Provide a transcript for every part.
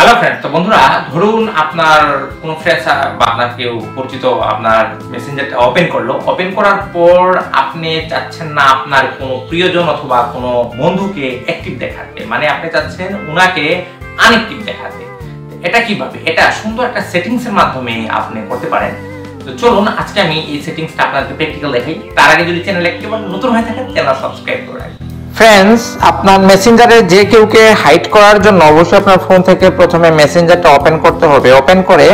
Hello friends, তো বন্ধুরা ধরুন আপনার কোনো ফ্রেন্ডস বা আপনার কেউ পরিচিত আপনার মেসেঞ্জারটা ওপেন করলো। ওপেন করার পর আপনি চাচ্ছেন না আপনার কোনো প্রিয়জন অথবা কোনো বন্ধুকে অ্যাক্টিভ দেখাতে, মানে আপনি চাচ্ছেন উনাকে আনঅ্যাক্টিভ দেখাতে। এটা কিভাবে? এটা সুন্দর একটা সেটিংস এর মাধ্যমে আপনি করতে পারেন। তো চলুন আজকে আমি এই সেটিংসটা আপনাদের প্র্যাকটিক্যাল দেখাই। তার আগে যদি চ্যানেলে একবার নতুন হয়ে থাকেন চ্যানেল সাবস্ক্রাইব করে রাখবেন। ফ্রেন্ডস, আপনার মেসেঞ্জারে যে কেউকে হাইড করার জন্য অবশ্যই আপনার ফোন থেকে প্রথমে মেসেঞ্জারটা ওপেন করতে হবে। ওপেন করে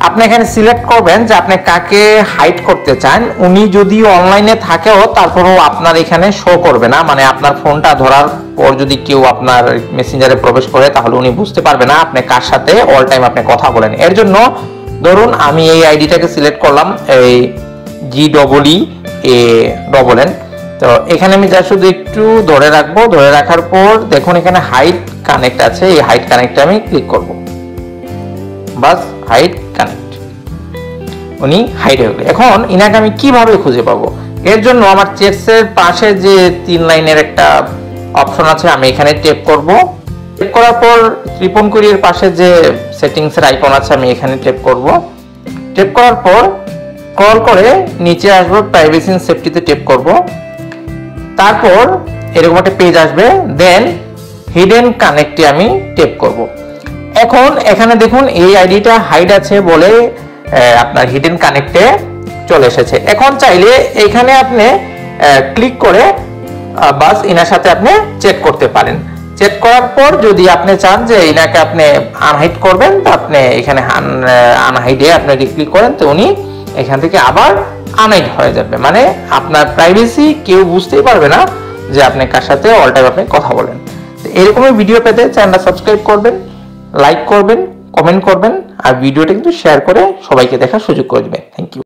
আপনি এখানে সিলেক্ট করবেন যে আপনি কাকে হাইড করতে চান। উনি যদি অনলাইনে থাকেও তারপরেও আপনার এখানে শো করবে না, মানে আপনার ফোনটা ধরার পর যদি কেউ আপনার মেসেঞ্জারে প্রবেশ করে তাহলে উনি বুঝতে পারবে না আপনি কার সাথে অল টাইম আপনি কথা বলেন। এর জন্য ধরুন আমি এই আইডিটাকে সিলেক্ট করলাম, এই GEEANN। তো এখানে আমি যা শুধু একটু ধরে রাখবো। ধরে রাখার পর দেখুন এখানে হাইড কানেক্ট আছে, এই হাইড কানেক্টে আমি ক্লিক করব। বাস, হাইড কানেক্ট, উনি হাইড হয়ে গেল। এখন ইনাকে আমি কিভাবে খুঁজে পাবো? এর জন্য আমার চেটসের পাশে যে 3 লাইনের একটা অপশন আছে, আমি এখানে ট্যাপ করব। ট্যাপ করার পর ত্রিপন কুড়ির পাশে যে সেটিংসের আইকন আছে আমি এখানে ট্যাপ করব। ট্যাপ করার পর স্ক্রল করে নিচে আসবো, প্রাইভেসি এন্ড সেফটিতে ট্যাপ করব। তারপর এরকম একটা পেজ আসবে, দেন হিডেন কানেক্টে আমি ট্যাপ করব। এখন এখানে দেখুন এই আইডিটা হাইড আছে বলে আপনার হিডেন কানেক্টে চলে এসেছে। এখন চাইলে এখানে আপনি ক্লিক করে বাস ইনার সাথে আপনি চেক করতে পারেন। চেক করার পর যদি আপনি চান যে ইনাকে আপনি আনহাইড করবেন, তো আপনি এখানে আনহাইডে আপনি ক্লিক করেন, তো উনি এখান থেকে আবার আনহাইড হয়ে যাবে। মানে আপনার প্রাইভেসি কেউ বুঝতেই পারবে না যে আপনি কার সাথে অল টাইম আপনি কথা বলেন। এরকমই ভিডিও পেতে চ্যানেলটা সাবস্ক্রাইব করবেন, লাইক করবেন, কমেন্ট করবেন, আর ভিডিওটা কিন্তু শেয়ার করে সবাইকে দেখার সুযোগ করে দেবেন। Thank you.